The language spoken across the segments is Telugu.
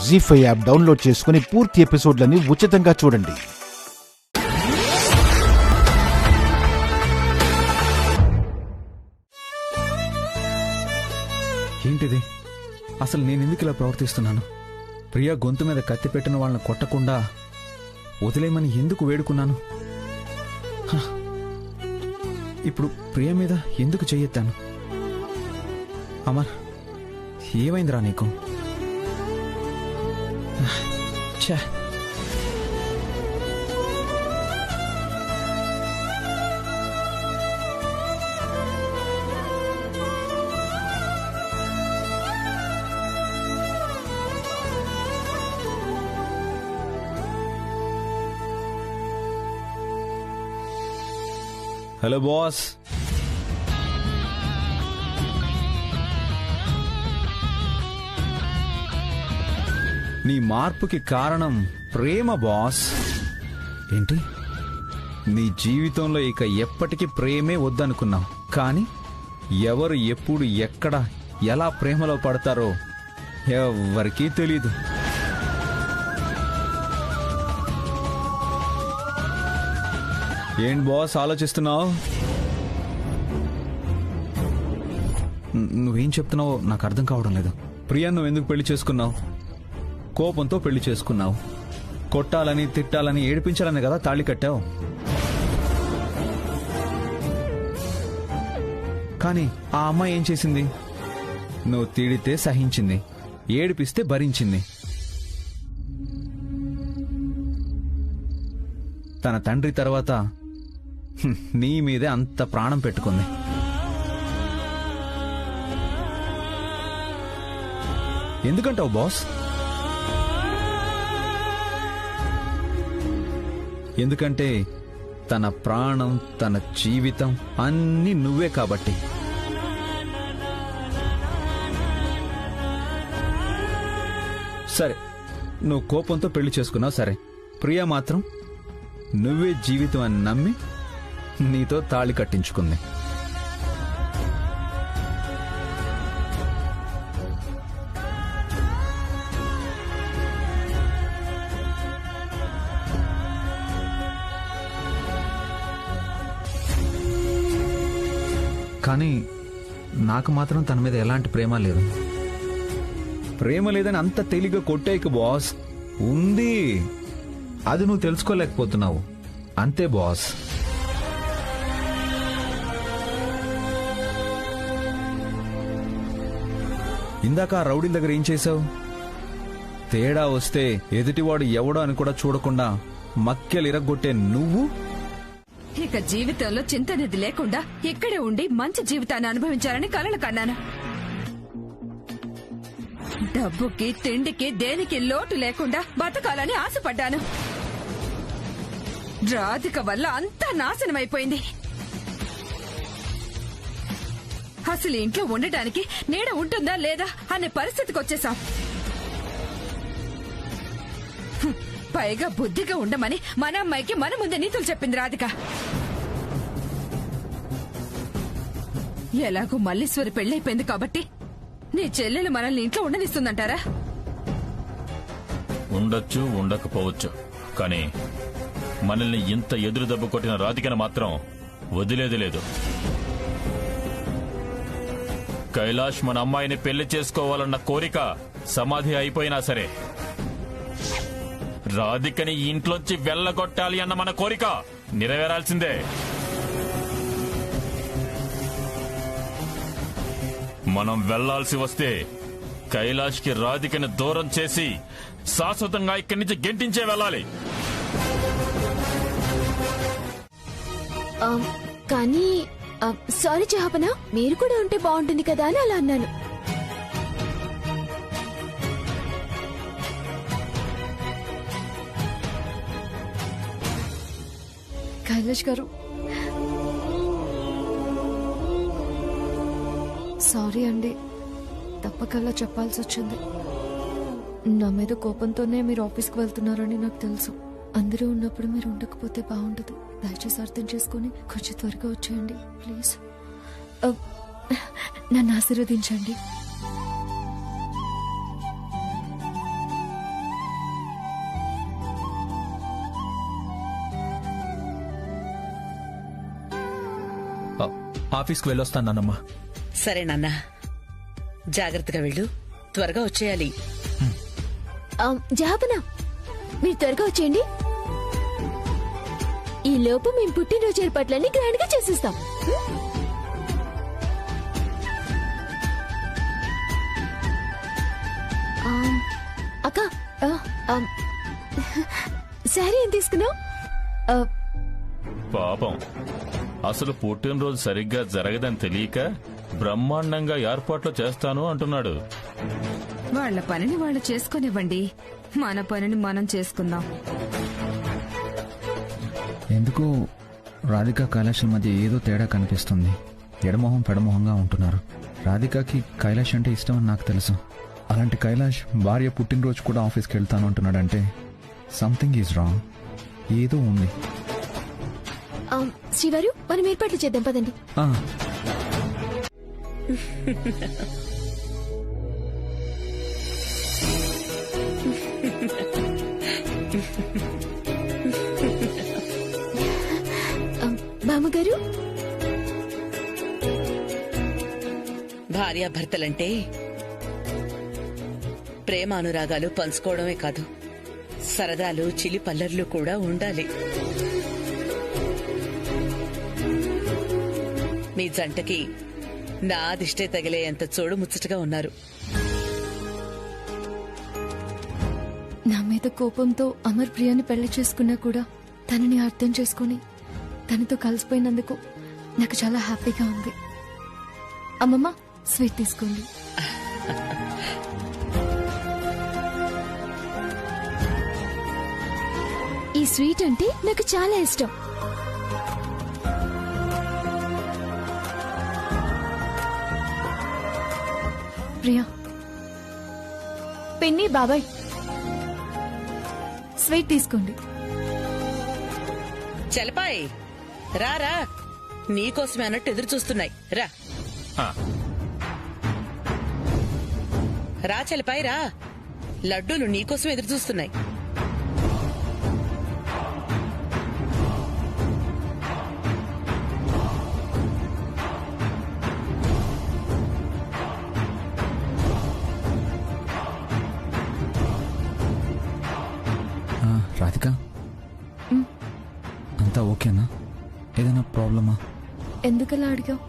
జీ5 యాప్ డౌన్లోడ్ చేసుకుని పూర్తి ఎపిసోడ్లని ఉచితంగా చూడండి. ఏంటిది? అసలు నేనెందుకు ఇలా ప్రవర్తిస్తున్నాను? ప్రియా గొంతు మీద కత్తి పెట్టిన వాళ్ళని కొట్టకుండా వదిలేయమని ఎందుకు వేడుకున్నాను? ఇప్పుడు ప్రియ మీద ఎందుకు చెయ్యెత్తాను? అమర్, ఏమైందిరా నీకు? ఛా, హలో బాస్. నీ మార్పుకి కారణం ప్రేమ బాస్. ఏంటి? నీ జీవితంలో ఇక ఎప్పటికీ ప్రేమే వద్దనుకున్నావు, కానీ ఎవరు ఎప్పుడు ఎక్కడ ఎలా ప్రేమలో పడతారో ఎవరికీ తెలీదు. ఏంటి బాస్ ఆలోచిస్తున్నావు? నువ్వేం చెప్తున్నావో నాకు అర్థం కావడం లేదు. ప్రియా, నువ్వు ఎందుకు పెళ్లి చేసుకున్నావు? కోపంతో పెళ్లి చేసుకున్నావు. కొట్టాలని, తిట్టాలని, ఏడిపించాలని కదా తాళి కట్టావు. కానీ ఆ అమ్మాయి ఏం చేసింది? నువ్వు తిడితే సహించింది, ఏడిపిస్తే భరించింది. తన తండ్రి తర్వాత నీ మీదే అంత ప్రాణం పెట్టుకుంది. ఎందుకంటావు బాస్? ఎందుకంటే తన ప్రాణం, తన జీవితం అన్నీ నువ్వే కాబట్టి. సరే, నువ్వు కోపంతో పెళ్లి చేసుకున్నావు, సరే. ప్రియా మాత్రం నువ్వే జీవితం అని నమ్మి నీతో తాళి కట్టించుకుంది. కానీ నాకు మాత్రం తన మీద ఎలాంటి ప్రేమ లేదు. ప్రేమ లేదని అంత తేలిగ్గా కొట్టేయకు బాస్. ఉంది, అది నువ్వు తెలుసుకోలేకపోతున్నావు, అంతే బాస్. ఇందాక ఆ రౌడీల దగ్గర ఏం చేశావు? తేడా వస్తే ఎదుటివాడు ఎవడో అని కూడా చూడకుండా మక్కెలు ఇరగొట్టే నువ్వు ఇక జీవితంలో చింతనేది లేకుండా ఇక్కడే ఉండి మంచి జీవితాన్ని అనుభవించాలని కలలు కన్నాను. డబ్బుకి, తిండికి, దేనికి లోటు లేకుండా బతకాలని ఆశపడ్డాను. రాధిక వల్ల అంతా నాశనమైపోయింది. అసలు ఇంట్లో ఉండటానికి నీడ ఉంటుందా లేదా అనే పరిస్థితికి వచ్చేసాం. పైగా బుద్ధిగా ఉండమని మన అమ్మాయికి మన ముందే నీతులు చెప్పింది రాధిక. ఎలాగూ మల్లీశ్వరి పెళ్లైపోయింది కాబట్టి నీ చెల్లెలు మనల్ని ఇంట్లో ఉండనిస్తుందంటారా? ఉండొచ్చు, ఉండకపోవచ్చు, కానీ మనల్ని ఇంత ఎదురు దెబ్బ కొట్టిన రాధికను మాత్రం వదిలేది లేదు. కైలాష్ మన అమ్మాయిని పెళ్లి చేసుకోవాలన్న కోరిక సమాధి అయిపోయినా సరే, రాధికని ఇంట్లోంచి వెళ్ళగొట్టాలి అన్న మన కోరిక నెరవేరాల్సిందే. మనం వెళ్లాల్సి వస్తే కైలాష్కి రాధికని దూరం చేసి శాశ్వతంగా ఇక్కడి నుంచి గెంటించే వెళ్ళాలి. కానీ సారీ జహాపన, మీరు కూడా ఉంటే బాగుంటుంది కదా అని అలా అన్నాను. కైలాష్ గారు, సారీ అండి, తప్పకల్లా చెప్పాల్సి వచ్చింది. నా మీద కోపంతోనే మీరు ఆఫీస్కి వెళ్తున్నారని నాకు తెలుసు. అందరూ ఉన్నప్పుడు మీరు ఉండకపోతే బాగుండదు. దయచేసి అర్థం చేసుకుని కొంచెం త్వరగా వచ్చేయండి ప్లీజ్. నన్ను ఆశీర్వదించండి. ఆఫీస్కి వెళ్ళొస్తాను నాన్నమ్మ. సరే నాన్న, జాగ్రత్తగా వెళ్ళు, త్వరగా వచ్చేయాలి. జాపనా, మీరు త్వరగా వచ్చేయండి. ఈ లోపు మేము పుట్టినరోజు ఏర్పాట్లన్నీ గ్రాండ్ గా చేసేస్తాం. అక్క, శారీ ఏం తీసుకున్నావు? పాపం, అసలు పుట్టినరోజు సరిగ్గా జరగదని తెలియక బ్రహ్మాండంగా ఏర్పాట్లు చేస్తాను అంటున్నాడు. వాళ్ళ పనిని వాళ్ళు చేసుకునివ్వండి, మన పనిని మనం చేసుకుందాం. ఎందుకు రాధిక కైలాష్ మధ్య ఏదో తేడా కనిపిస్తుంది. ఎడమొహం పెడమొహంగా ఉంటున్నారు. రాధికకి కైలాష్ అంటే ఇష్టం అని నాకు తెలుసు. అలాంటి కైలాష్ భార్య పుట్టినరోజు కూడా ఆఫీస్కి వెళ్తాను అంటున్నాడంటే సంథింగ్ ఈజ్ రాంగ్. ఏదో ఉంది. శ్రీవారు, మనం ఏర్పాట్లు చేద్దాం పదండి. బామ్మగారు, భార్యాభర్తలంటే ప్రేమ అనురాగాలు పంచుకోవడమే కాదు, సరదాలు చిలి పల్లర్లు కూడా ఉండాలి. మీ జంటకి నా దిష్టే తగిలేంత చూడు ముచ్చటగా ఉన్నారు. నా మీద కోపంతో అమర్ ప్రియాని పెళ్లి చేసుకున్నా కూడా తనని అర్థం చేసుకుని తనతో కలిసిపోయినందుకు నాకు చాలా హ్యాపీగా ఉంది. అమ్మమ్మ, స్వీట్ తీసుకోండి. ఈ స్వీట్ అంటే నాకు చాలా ఇష్టం. ప్రియా, పిన్ని, బాబాయ్, స్వీట్ తీసుకోండి. చలపాయ్, రారా, నీకోసమే అన్నట్టు ఎదురు చూస్తున్నాయి. రా రా చలపాయ్, రా, లడ్డూలు నీకోసం ఎదురు చూస్తున్నాయి. రాధిక, అంతా ఓకేనా? ఏదైనా ప్రాబ్లమా? ఎందుకలా అడిగావు?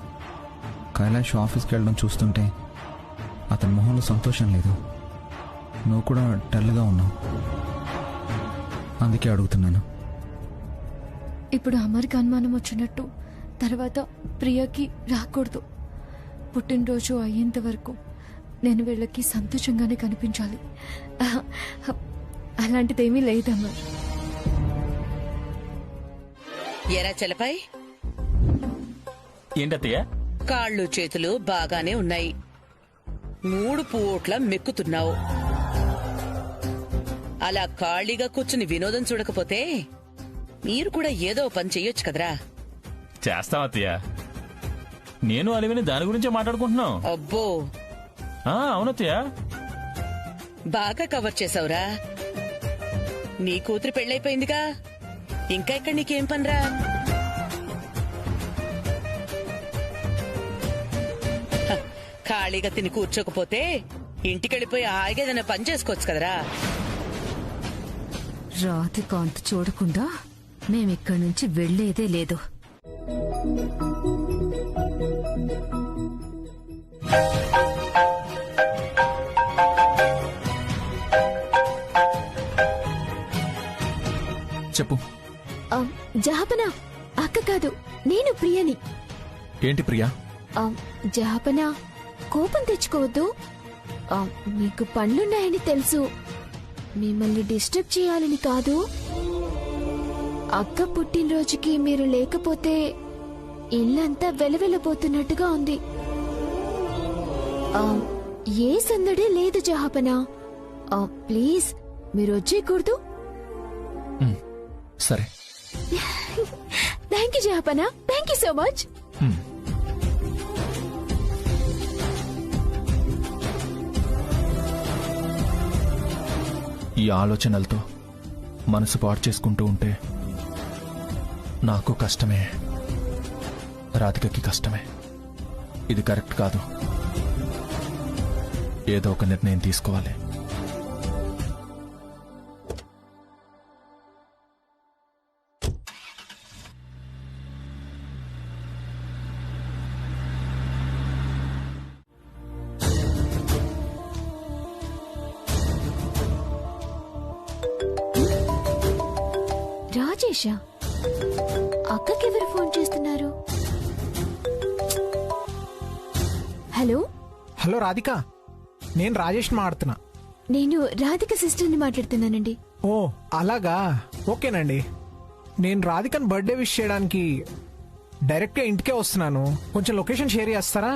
కైలాష్ ఆఫీస్కి వెళ్ళడం చూస్తుంటే అతని మొహంలో సంతోషం లేదు. నువ్వు కూడా డల్గా ఉన్నావు, అందుకే అడుగుతున్నాను. ఇప్పుడు అమర్కి అనుమానం వచ్చినట్టు తర్వాత ప్రియకి రాకూడదు. పుట్టినరోజు అయ్యేంత వరకు నేను వీళ్ళకి సంతోషంగానే కనిపించాలి. అలాంటిదేమీ లేదమ్మా. ఎరా చలపాయ్, ఏంటత్తయ్య? కాళ్ళు చేతులు బాగానే ఉన్నాయి, 3 పూట్ల మెక్కుతున్నావు. అలా ఖాళీగా కూర్చుని వినోదం చూడకపోతే మీరు కూడా ఏదో పని చెయ్యొచ్చు కదరా. చేస్తాం అత్తయ్య, నేను అలివిని దాని గురించే మాట్లాడుకుంటున్నాం. అబ్బో, అవునత్తయ్య, బాగా కవర్ చేసావురా. నీ కూతురు పెళ్ళైపోయిందిగా, ఇంకా ఇక్కడ నీకేం పనిరా? ఖాళీగా తిని కూర్చోకపోతే ఇంటికెళ్ళిపోయి హాయిగా ఏదైనా పని చేసుకోవచ్చు కదరా. రాధికాంత్ చూడకుండా మేమిక్కడి నుంచి వెళ్లేదే లేదు. చెప్పు. జహాపనా, అక్క కాదు, నేను ప్రియని. ఏంటి ప్రియా? జహాపనా, కోపం తెచ్చుకోవద్దు. మీకు పనులున్నాయని తెలుసు, మిమ్మల్ని డిస్టర్బ్ చేయాలని కాదు. అక్క పుట్టినరోజుకి మీరు లేకపోతే ఇల్లంతా వెలవెలబోతున్నట్టుగా ఉంది. ఏ సందడే లేదు జహాపనా. ప్లీజ్ మీరు వచ్చేయకూడదు. సరే. థ్యాంక్ యూ జహాపనా, థ్యాంక్ యూ సో మచ్. ఈ ఆలోచనలతో మనసు పాడు చేసుకుంటూ ఉంటే నాకు కష్టమే, రాధికకి కష్టమే. ఇది కరెక్ట్ కాదు. ఏదో ఒక నిర్ణయం తీసుకోవాలి. రాజేషా, అక్కకెవరు ఫోన్ చేస్తున్నారు? హలో హలో రాధిక, నేను రాజేష్ మాట్లాడుతున్నా. నేను రాధిక సిస్టర్ని మాట్లాడుతున్నానండి. ఓ అలాగా, ఓకేనండి. నేను రాధికన్ బర్త్డే విష్ చేయడానికి డైరెక్ట్ గా ఇంటికే వస్తున్నాను. కొంచెం లొకేషన్ షేర్ చేస్తారా?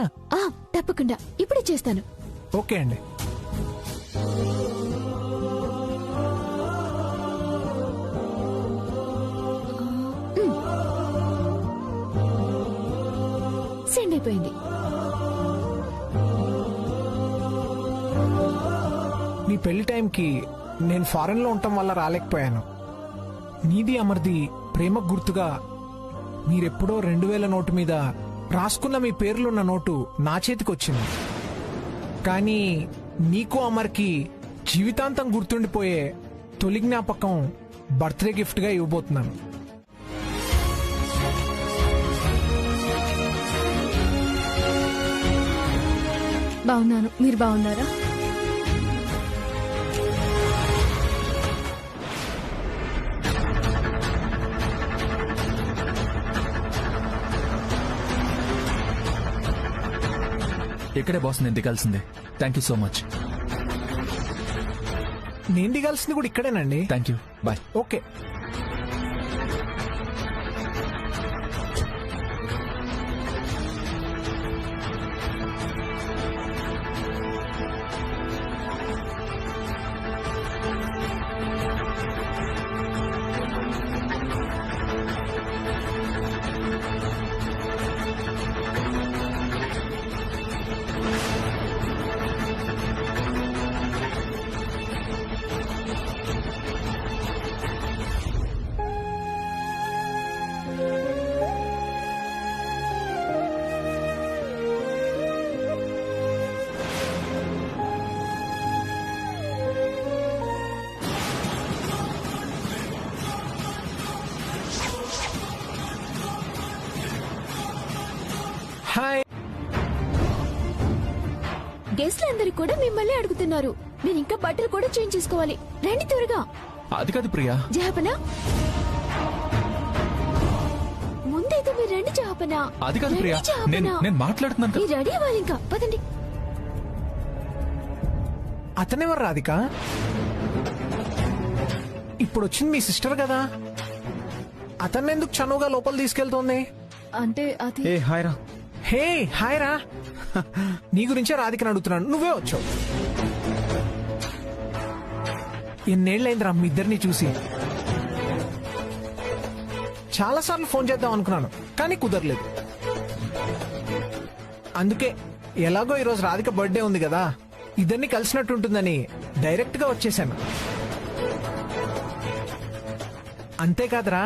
తప్పకుండా ఇప్పుడే చేస్తాను. ఓకే అండి. సెండ్ అయిపోయింది. నీ పెళ్లి టైంకి నేను ఫారెన్ లో ఉండటం వల్ల రాలేకపోయాను. నీది అమర్ది ప్రేమకు గుర్తుగా మీరెప్పుడో 2000 నోటు మీద రాసుకున్న మీ పేర్లున్న నోటు నా చేతికి వచ్చింది. కానీ నీకు అమర్కి జీవితాంతం గుర్తుండిపోయే తొలి జ్ఞాపకం బర్త్డే గిఫ్ట్ గా ఇవ్వబోతున్నాను. బాగున్నాను, మీరు బాగున్నారా? ఇక్కడే బాస్, నేను దిగాల్సిందే. Thank you so much. నేను దిగాల్సింది కూడా ఇక్కడేనండి. Thank you, bye. Okay. Hi. గెస్ట్లు అందరూ కూడా మిమ్మల్ని అడుగుతున్నారు. నేను ఇంకా బట్టలు కూడా చేంజ్ చేసుకోవాలి. రండి త్వరగా. అది కాదు ప్రియా. జహాపనా, ముందైతే మీరు రండి. జహాపనా, అది కాదు ప్రియా, నేను మాట్లాడుతున్నాను కదా. మీరు రెడీ అవ్వాలి. ఇంకా పదండి. అతనెవరు రాధిక? ఇప్పుడు వచ్చింది మీ సిస్టర్ కదా, అతన్నెందుకు చనువుగా లోపల తీసుకెళ్తోంది? అంటే అది హాయ్ రా. హే హాయ్ రా. నీ గురించే రాధికని అడుగుతున్నాను, నువ్వే వచ్చావు. ఎన్నేళ్లైందిరా మీ ఇద్దరిని చూసి. చాలాసార్లు ఫోన్ చేద్దాం అనుకున్నాను, కానీ కుదరలేదు. అందుకే ఎలాగో ఈరోజు రాధిక బర్త్డే ఉంది కదా, ఇద్దరిని కలిసినట్టుంటుందని డైరెక్ట్ గా వచ్చేసాను. అంతేకాదురా,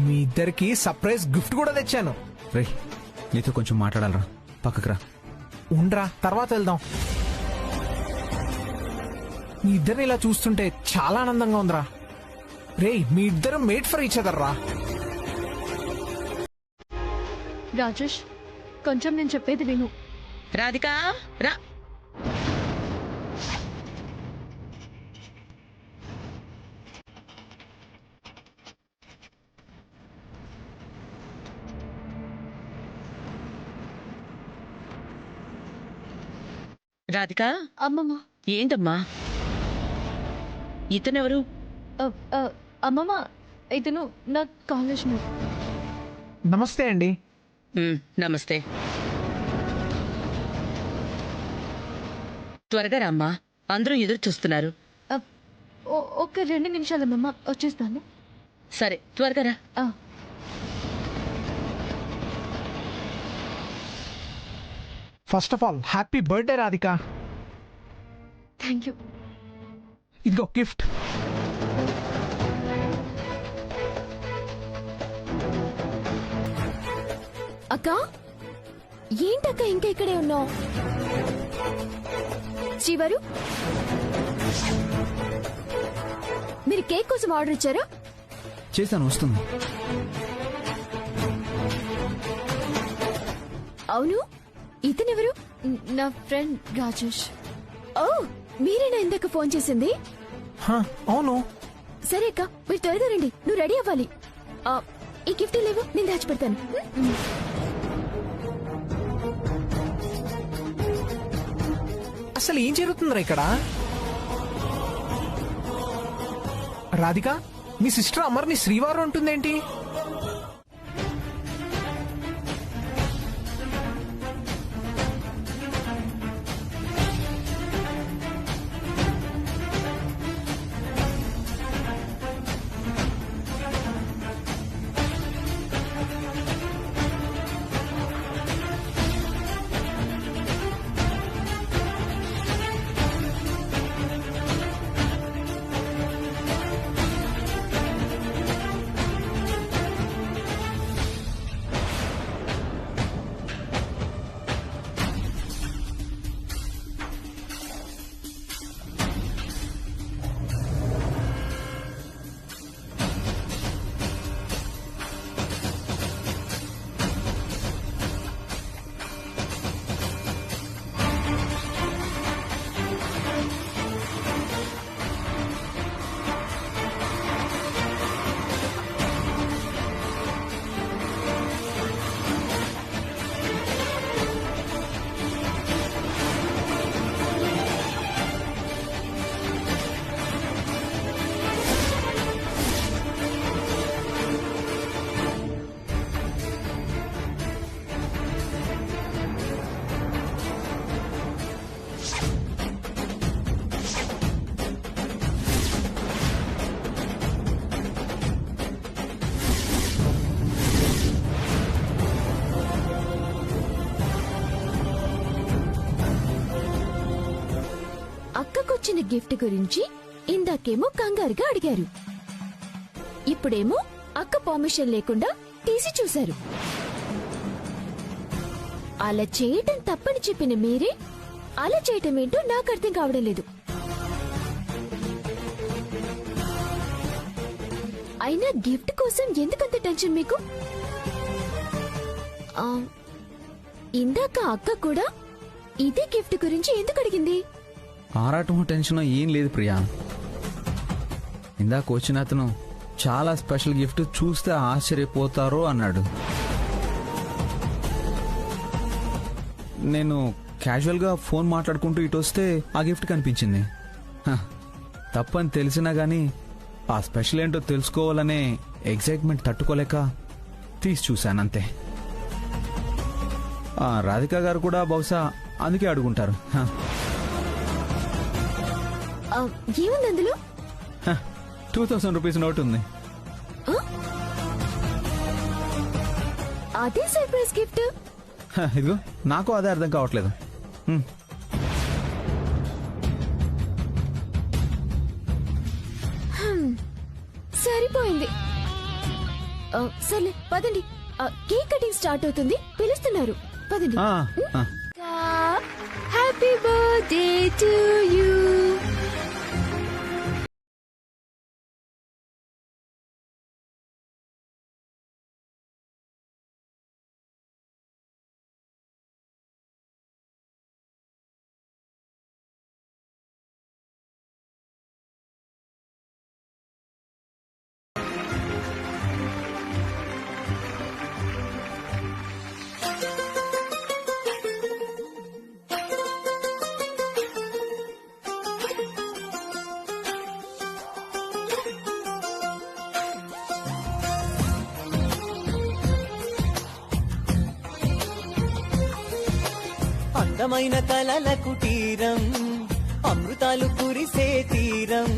మీ ఇద్దరికి సర్ప్రైజ్ గిఫ్ట్ కూడా తెచ్చాను. రే, నీతో కొంచెం మాట్లాడాలరా, పక్కకు రా. ఉండ్రా, తర్వాత వెళ్దాం. మీ ఇద్దరిని ఇలా చూస్తుంటే చాలా ఆనందంగా ఉందిరా. రేయ్, మీ ఇద్దరు మేడ్ ఫర్ ఈచ్ అదర్ రా. రాజేష్, కొంచెం నేను చెప్పేది విను. రాధిక రా. రాధిక, అమ్మమ్మ. ఏంటమ్మా ఇతనెవరు? అమ్మమ్మ, ఇతను నా కాలేజ్ మేట్. నమస్తే అండి. నమస్తే. త్వరగా రామ్మా, అందరూ ఎదురు చూస్తున్నారు. ఒక 2 నిమిషాలు అమ్మమ్మ, వచ్చేస్తాను. సరే, త్వరగా రా. First of all happy birthday Radhika. Thank you. ఇదిగో గిఫ్ట్. అక్క, ఏంటక్క ఇంకా ఇక్కడే ఉన్నావు? శ్రీవారు, మీరు కేక్ కోసం ఆర్డర్ ఇచ్చారా? చేశాను, వస్తుంది. అవును, ఇతనెవరు? నా ఫ్రెండ్ రాజేష్. ఓ, మీరేనా ఇందాక ఫోన్ చేసింది? హా, అవును. సరే అక్క, మీరు త్వరగా రండి, నువ్వు రెడీ అవ్వాలి. ఈ గిఫ్ట్ లేవు, నేను దాచిపెడతాను. అసలు ఏం జరుగుతుందిరా ఇక్కడ? రాధిక, మీ సిస్టర్ అమర్ని శ్రీవారు అంటుందేంటి? అక్కకొచ్చిన గిఫ్ట్ గురించి ఇందాకేమో కంగారుగా అడిగారు, ఇప్పుడేమో అక్క పర్మిషన్ లేకుండా తీసి చూశారు. అలా చేయటం తప్పని చెప్పిన మీరే అలా చేయటం ఏంటో నాకు అర్థం కావడం లేదు. అయినా గిఫ్ట్ కోసం ఎందుకంత టెన్షన్ మీకు? ఇందాక అక్క కూడా ఇదే గిఫ్ట్ గురించి ఎందుకు అడిగింది? ఆరాటం టెన్షన్ ఏం లేదు ప్రియా. ఇందాక వచ్చిన అతను చాలా స్పెషల్ గిఫ్ట్, చూస్తే ఆశ్చర్యపోతారో అన్నాడు. నేను క్యాజువల్ గా ఫోన్ మాట్లాడుకుంటూ ఇటు వస్తే ఆ గిఫ్ట్ కనిపించింది. తప్పని తెలిసినా గానీ ఆ స్పెషల్ ఏంటో తెలుసుకోవాలనే ఎగ్జైట్మెంట్ తట్టుకోలేక తీసి చూశానంతే. రాధిక గారు కూడా బహుశా అందుకే అడుగుంటారు. ఏముంది అందులో? 2000 రూపీస్ నోట్ ఉంది. అదే సర్ప్రైజ్ గిఫ్ట్. ఇదిగో, నాకు అదే అర్థం కావట్లేదు. సరిపోయింది. సర్లే పదండి, కేక్ కటింగ్ స్టార్ట్ అవుతుంది, పిలుస్తున్నారు, పదండి. Happy birthday to you. అందమైన కలల కుటీరం, అమృతాలు కురిసే తీరం,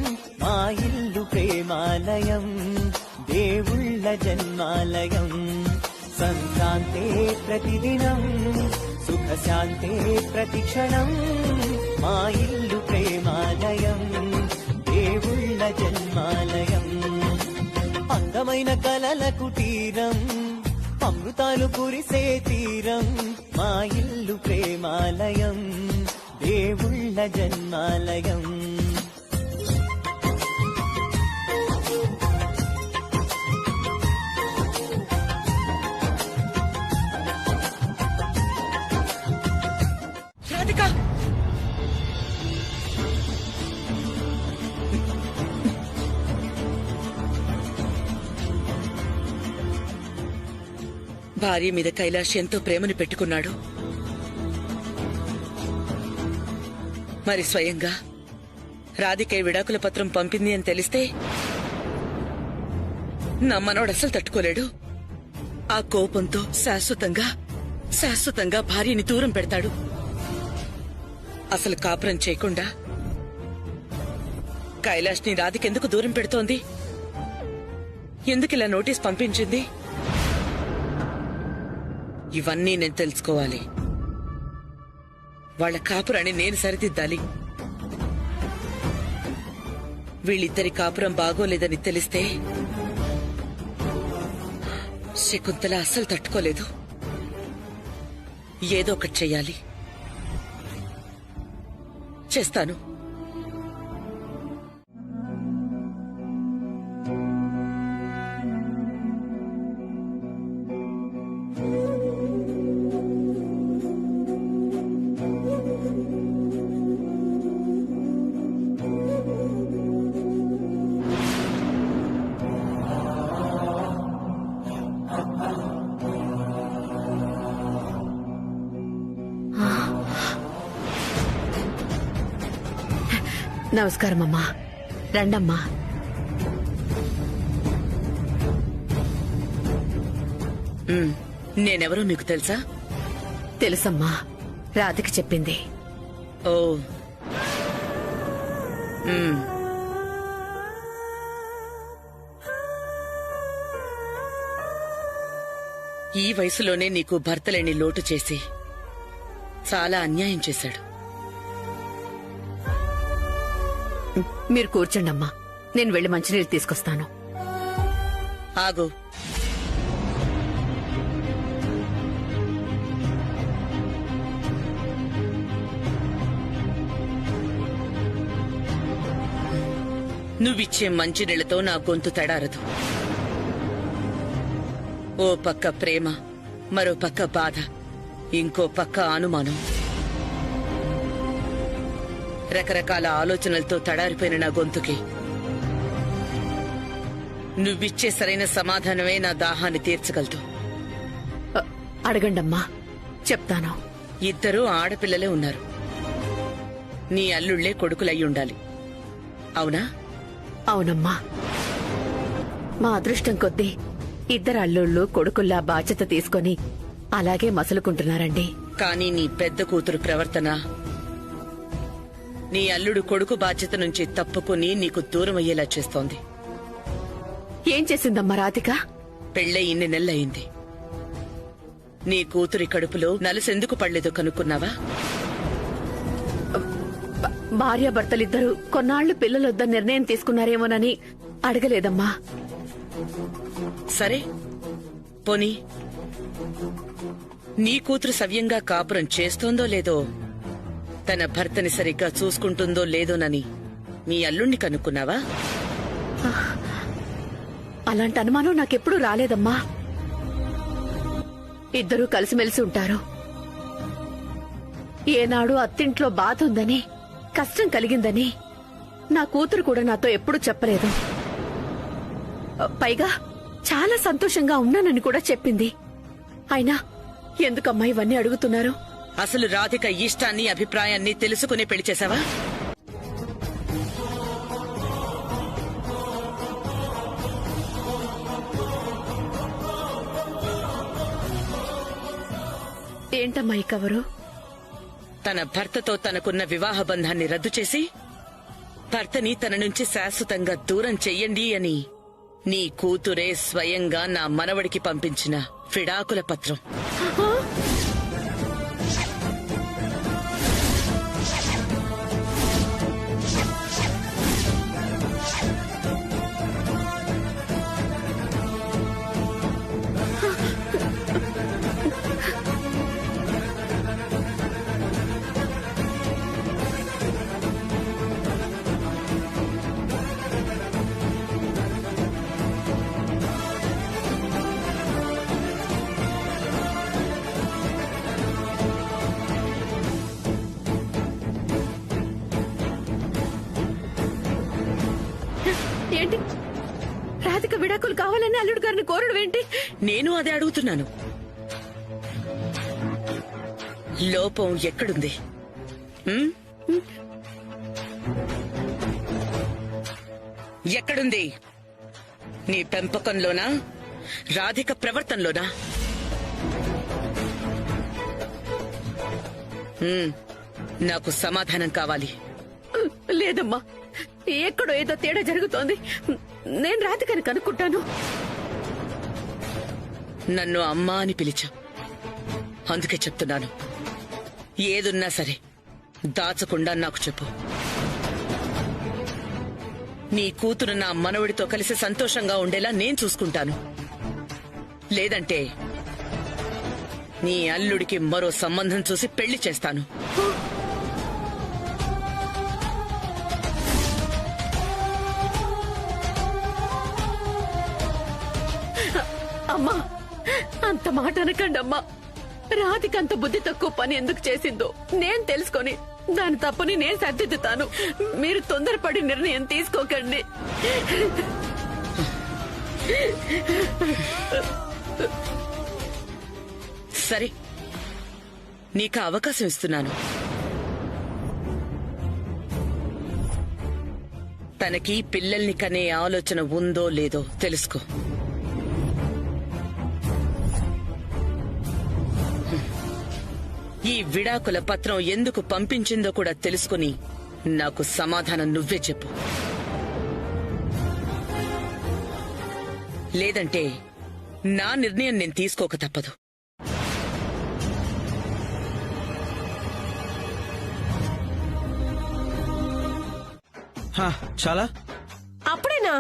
మా ఇల్లు ప్రేమాలయం, దేవుళ్ళ జన్మాలయం. సంక్రాంతే ప్రతిదినం, సుఖశాంతే ప్రతిక్షణం, మా ఇల్లు ప్రేమాలయం, దేవుళ్ళ జన్మాలయం. అందమైన కలల కుటీరం, అమృతాలు కురిసే తీరం, మా ఇల్లు ప్రేమాలయం దేవుళ్ళ జన్మాలయం. రాధిక, భార్య మీద కైలాష్ ఎంతో ప్రేమను పెట్టుకున్నాడు. మరి స్వయంగా రాధికే విడాకుల పత్రం పంపింది అని తెలిస్తే నా మనోడు అసలు తట్టుకోలేడు. ఆ కోపంతో శాశ్వతంగా భార్యని దూరం పెడతాడు. అసలు కాపురం చేయకుండా కైలాష్ ని రాధికెందుకు దూరం పెడుతోంది? ఎందుకిలా నోటీస్ పంపించింది? ఇవన్నీ నేను తెలుసుకోవాలి. వాళ్ళ కాపురాన్ని నేను సరిదిద్దాలి. వీళ్ళిద్దరి కాపురం బాగోలేదని తెలిస్తే శకుంతల అస్సలు తట్టుకోలేదు. ఏదో ఒకటి చెయ్యాలి. చేస్తాను. నమస్కారం అమ్మా. రండమ్మా. నేనెవరో మీకు తెలుసా? తెలుసమ్మా, రాధిక చెప్పింది. ఓ, ఈ వయసులోనే నీకు భర్తలేని లోటు చేసి చాలా అన్యాయం చేశాడు. మీరు కూర్చోండమ్మా, నేను వెళ్లి మంచినీళ్ళు తీసుకొస్తాను. ఆగు. నువ్విచ్చే మంచినీళ్లతో నా గొంతు తడారదు. ఓ పక్క ప్రేమ, మరో పక్క బాధ, ఇంకో పక్క అనుమానం. రకరకాల ఆలోచనలతో తడారిపోయిన నా గొంతుకి నువ్విచ్చే సరైన సమాధానమే నా దాహాన్ని తీర్చగలదు. అడగండమ్మా, చెప్తాను. ఇద్దరూ ఆడపిల్లలే ఉన్నారు. నీ అల్లుళ్లే కొడుకులయ్యుండాలి, అవునా? అవునమ్మా. మా అదృష్టం కొద్దీ ఇద్దరు అల్లుళ్ళు కొడుకుల్లా బాధ్యత తీసుకొని అలాగే మసలుకుంటున్నారండి. కానీ నీ పెద్ద కూతురు ప్రవర్తన నీ అల్లుడు కొడుకు బాధ్యత నుంచి తప్పుకుని నీకు దూరం అయ్యేలా చేస్తోంది. ఏం చేసిందమ్మా రాధిక? పెళ్ళై ఇన్ని నెలలయింది. నీ కూతురి కడుపులో నలుసెందుకు పడలేదో కనుక్కున్నావా? భార్యాభర్తలిద్దరూ కొన్నాళ్లు పిల్లలొద్దని నిర్ణయం తీసుకున్నారేమోనని అడగలేదమ్మా. సరే పోనీ, నీ కూతురు సవ్యంగా కాపురం చేస్తోందో లేదో, తన భర్తని సరిగ్గా చూసుకుంటుందో లేదోనని మీ అల్లుణ్ణి కనుక్కున్నావా? అలాంటి అనుమానం నాకెప్పుడూ రాలేదమ్మా. ఇద్దరూ కలిసిమెలిసి ఉంటారు. ఏనాడు అత్తింట్లో బాధ ఉందని, కష్టం కలిగిందని నా కూతురు కూడా నాతో ఎప్పుడూ చెప్పలేదు. పైగా చాలా సంతోషంగా ఉన్నానని కూడా చెప్పింది. అయినా ఎందుకమ్మా ఇవన్నీ అడుగుతున్నారు? అసలు రాధిక ఇష్టాన్ని, అభిప్రాయాన్ని తెలుసుకునే పెళ్లి చేశావా? ఏంటమ్మా ఈ కవరు? తన భర్తతో తనకున్న వివాహ బంధాన్ని రద్దు చేసి భర్తని తన నుంచి శాశ్వతంగా దూరం చెయ్యండి అని నీ కూతురే స్వయంగా నా మనవడికి పంపించిన విడాకుల పత్రం. ఏంటి రాధిక విడాకులు కావాలని అల్లుడు గారిని కోరడం ఏంటి? నేను అదే అడుగుతున్నాను. లోపం ఎక్కడుంది? ఉమ్? ఎక్కడుంది? నీ పెంపకంలోనా, రాధిక ప్రవర్తనలోనా? నాకు సమాధానం కావాలి. లేదమ్మా, ఎక్కడో ఏదో తేడా జరుగుతోంది. నేను రాధికని కనుక్కుంటాను. నన్ను అమ్మా అని పిలిచా, అందుకే చెప్తున్నాను. ఏదున్నా సరే దాచకుండా నాకు చెప్పు. నీ కూతురు నా మనవడితో కలిసి సంతోషంగా ఉండేలా నేను చూసుకుంటాను. లేదంటే నీ అల్లుడికి మరో సంబంధం చూసి పెళ్లి చేస్తాను. అమ్మా, అంత మాట అనకండి అమ్మా. రాధిక అంత బుద్ధి తక్కువ పని ఎందుకు చేసిందో నేను తెలుసుకొని దాని తప్పుని నేను సరిదిద్దుతాను. మీరు తొందరపడి నిర్ణయం తీసుకోకండి. సరే, నీకు అవకాశం ఇస్తున్నాను. తనకి పిల్లల్ని కనే ఆలోచన ఉందో లేదో తెలుసుకో. ఈ విడాకుల పత్రం ఎందుకు పంపించిందో కూడా తెలుసుకుని నాకు సమాధానం నువ్వే చెప్పు. లేదంటే నా నిర్ణయం నేను తీసుకోక తప్పదు. చాలా అప్పుడేనా?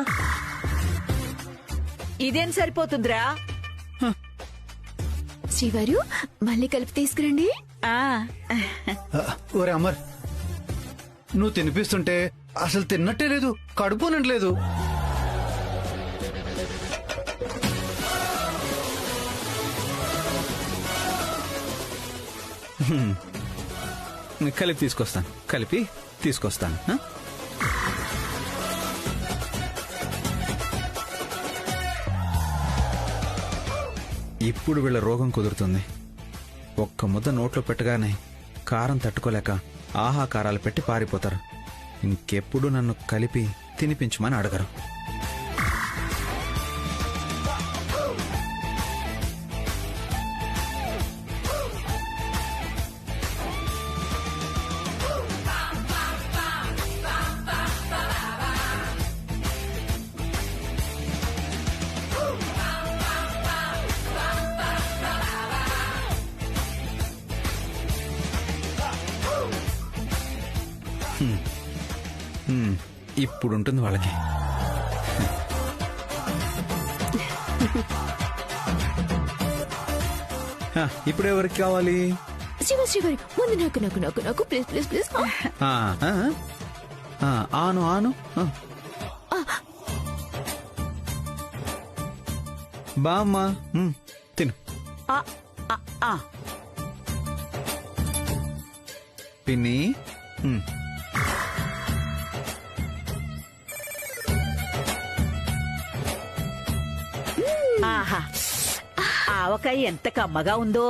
ఇదేం సరిపోతుందిరా? శ్రీవారు మళ్ళీ కలిపి తీసుకురండి. ఒరే అమర్, నువ్వు తినిపిస్తుంటే అసలు తిన్నట్టే లేదు, కడుపు నిండలేదు. కలిపి తీసుకొస్తాను. ఇప్పుడు వీళ్ళ రోగం కుదురుతుంది. ఒక్క ముద్ద నోట్లో పెట్టగానే కారం తట్టుకోలేక ఆహాకారాలు పెట్టి పారిపోతారు. ఇంకెప్పుడు నన్ను కలిపి తినిపించమని అడగరు. ఇప్పుడు ఉంటుంది వాళ్ళకి. ఇప్పుడు ఎవరికి కావాలి? శ్రీవారి ముందు నాకు నాకు నాకు నాకు ప్లీజ్ ప్లీజ్ ప్లీజ్. ఆను ఆను. బామ్మా తిను. పిన్ని ఆహా, ఆవకాయ ఎంత కమ్మగా ఉందో.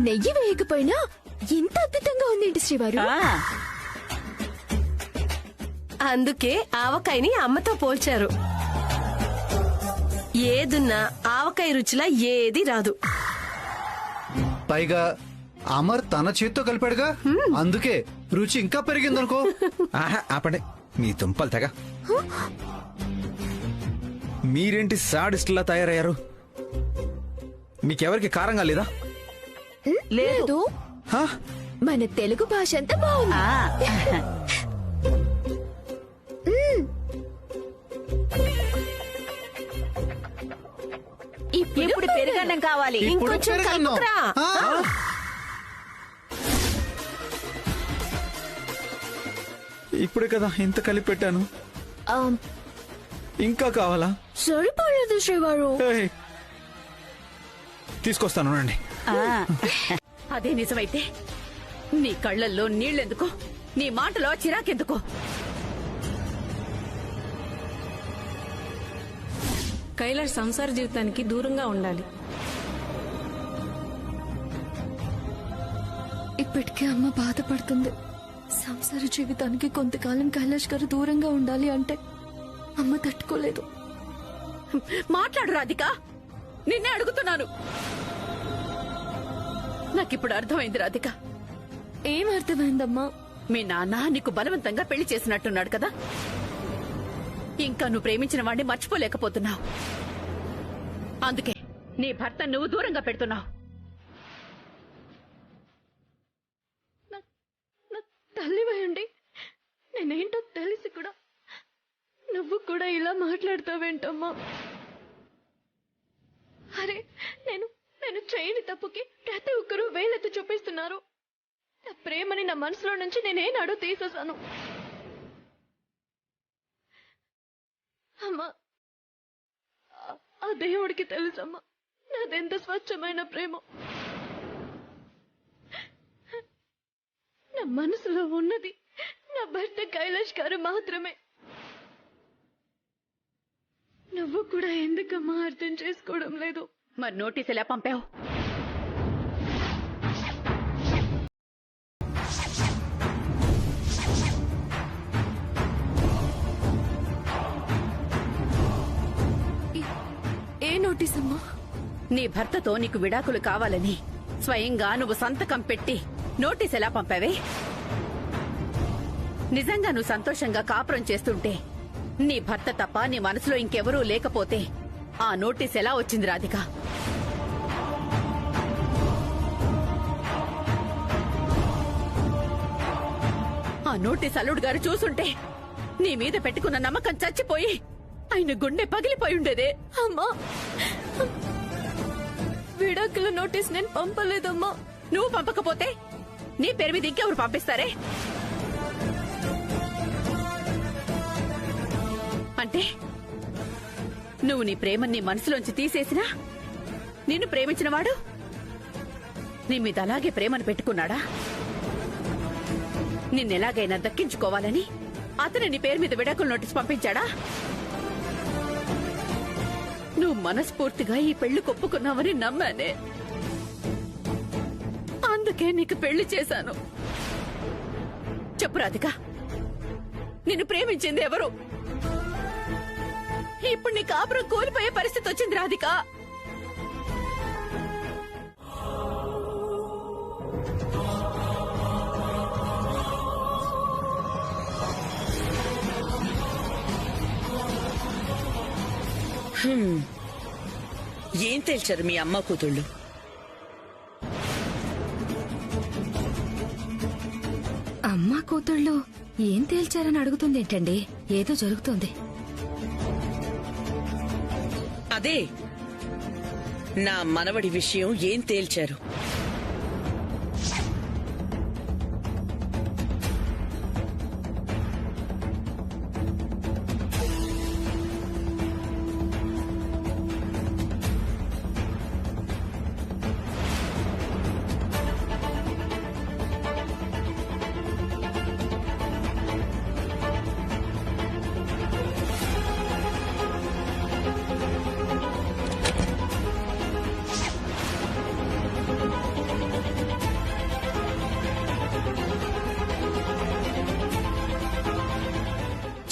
నెయ్యి వేయకపోయినా ఇంత అద్భుతంగా ఉందేంటి శ్రీవారు? అందుకే ఆవకాయని అమ్మతో పోల్చారు. ఏదున్నా ఆవకాయ రుచిలా ఏది రాదు. పైగా అమర్ తన చేత్తో కలిపాడుగా, అందుకే రుచి ఇంకా పెరిగిందనుకో. ఆపండి మీ దుంపలు తెగ. మీరేంటి సాడిస్ట్లా తయారయ్యారు? మీకెవరికి కారంగా లేదా? లేదు, మన తెలుగు భాష అంతా బాగుంది. ఇప్పుడు పెరుగన్నం కావాలి. ఇంకొంచెం కలుపుకురా. ఇప్పుడే కదా ఇంత కలిపి పెట్టాను, ఇంకా కావాలా? సరిపోలేదు శ్రీవారు. తీసుకొస్తాను రండి. అదే నిజమైతే నీ కళ్ళల్లో నీళ్ళెందుకో, నీ మాటలో చిరాకెందుకో? కైలాష్ సంసార జీవితానికి దూరంగా ఉండాలి. ఇప్పటికే అమ్మ బాధపడుతుంది. సంసార జీవితానికి కొంతకాలం కైలాష్ గారు దూరంగా ఉండాలి అంటే అమ్మ తట్టుకోలేదు. మాట్లాడు రాధిక, నిన్నే అడుగుతున్నాను. నాకిప్పుడు అర్థమైంది రాధిక. ఏం అర్థమైందమ్మా? మీ నాన్న నీకు బలవంతంగా పెళ్లి చేసినట్టున్నాడు కదా. ఇంకా నువ్వు ప్రేమించిన వాడిని మర్చిపోలేకపోతున్నావు. అందుకే నీ భర్త నువ్వు దూరంగా పెడుతున్నావు. తల్లివేయండి, నేనేంటో తెలిసి కూడా నువ్వు కూడా ఇలా మాట్లాడతావేంటమ్మా? అరే, నేను చేయని తప్పుకి ప్రతి ఒక్కరూ వేలెత్తి చూపిస్తున్నారు. నా ప్రేమని నా మనసులో నుంచి నేనేనాడో తీసేశాను. అమ్మా, ఆ దేవుడికి తెలుసమ్మా నాదెంత స్వచ్ఛమైన ప్రేమ. నా మనసులో ఉన్నది నా భర్త కైలాష్ గారు మాత్రమే. నువ్వు కూడా ఎందుకమ్మా అర్థం చేసుకోవడం లేదు? మరి నోటీస్ ఎలా పంపావు? ఏ నోటీస్ అమ్మా? నీ భర్తతో నీకు విడాకులు కావాలని స్వయంగా నువ్వు సంతకం పెట్టి నోటీస్ ఎలా పంపావే? నిజంగా నువ్వు సంతోషంగా కాపురం చేస్తుంటే నీ భర్త తప్ప నీ మనసులో ఇంకెవరూ లేకపోతే ఆ నోటీస్ ఎలా వచ్చింది రాధిక? ఆ నోటీస్ అల్లుడు గారు చూసుంటే నీ మీద పెట్టుకున్న నమ్మకం చచ్చిపోయి ఆయన గుండె పగిలిపోయి ఉండేదే. అమ్మా, విడాకుల నోటీస్ నేను పంపలేదమ్మా. నువ్వు పంపకపోతే నీ పేరు మీద ఇంకెవరు పంపిస్తారే? అంటే నువ్వు నీ ప్రేమని నీ మనసులోంచి తీసేసినా నిన్ను ప్రేమించిన వాడు నీ మీద అలాగే ప్రేమను పెట్టుకున్నాడా? నిన్నెలాగైనా దక్కించుకోవాలని అతను నీ పేరు మీద విడాకుల నోటీస్ పంపించాడా? నువ్వు మనస్ఫూర్తిగా ఈ పెళ్లి కొప్పుకున్నావని నమ్మానే. అందుకే నీకు పెళ్లి చేశాను. చెప్పు రాధిక, నిన్ను ప్రేమించింది ఎవరు? ఇప్పుడు నీ కాపురం కోల్పోయే పరిస్థితి వచ్చింది రాధిక. ఏం తేల్చారు మీ అమ్మ కూతుళ్ళు? అమ్మా కూతుళ్ళు ఏం తేల్చారని అడుగుతుంది ఏంటండి? ఏదో జరుగుతోంది. అదే నా మనవడి విషయం ఏం తేల్చారు?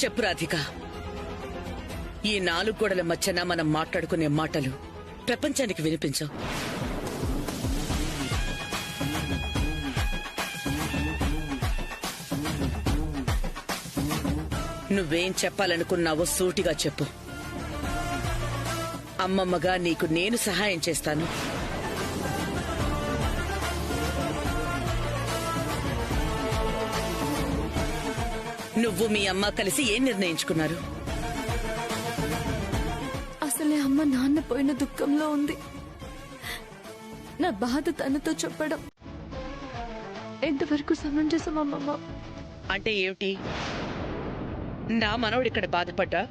చెప్పు రాధిక, ఈ 4 గోడల మధ్యన మనం మాట్లాడుకునే మాటలు ప్రపంచానికి వినిపించవు. నువ్వేం చెప్పాలనుకున్నావో సూటిగా చెప్పు. అమ్మమ్మగా నీకు నేను సహాయం చేస్తాను. నువ్వు మీ అమ్మ కలిసి ఏం నిర్ణయించుకున్నారు? అసలే అమ్మ నాన్న పోయిన దుఃఖంలో ఉంది. నా బాధ తనతో చెప్పడం ఎంతవరకు సమంజసం అమ్మమ్మ? అంటే ఏమిటి? నా మనవడు ఇక్కడ బాధపడ్డా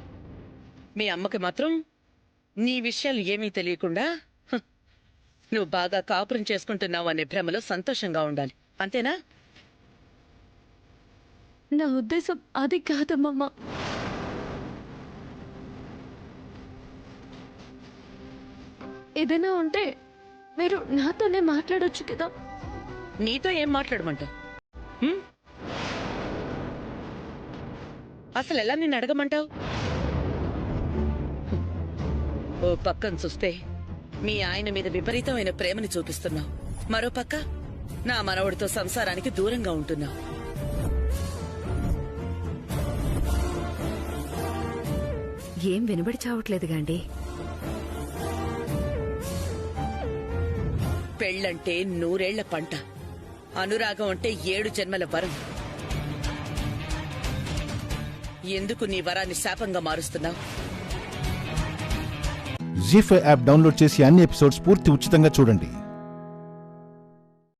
మీ అమ్మకి మాత్రం నీ విషయాలు ఏమీ తెలియకుండా నువ్వు బాగా కాపురం చేసుకుంటున్నావు అనే భ్రమలో సంతోషంగా ఉండాలి, అంతేనా? నా ఉద్దేశం అది కాదమ్మమ్మ. ఏదైనా ఉంటే మీరు నాతోనే మాట్లాడొచ్చు కదా. నీతో ఏం మాట్లాడమంటావు? అసలు ఎలా నిన్ను అడగమంటావు? ఓ పక్కన చూస్తే మీ ఆయన మీద విపరీతమైన ప్రేమని చూపిస్తున్నావు, మరో పక్క నా మనవడితో సంసారానికి దూరంగా ఉంటున్నావు. ఏం వినబడి చావట్లేదుగాండి. పెళ్ళంటే 100 ఏళ్ల పంట, అనురాగం అంటే 7 జన్మల వరం. ఎందుకు నీ వరాన్ని శాపంగా మారుస్తున్నావు? జీ5 యాప్ డౌన్లోడ్ చేసి అన్ని ఎపిసోడ్స్ పూర్తి ఉచితంగా చూడండి.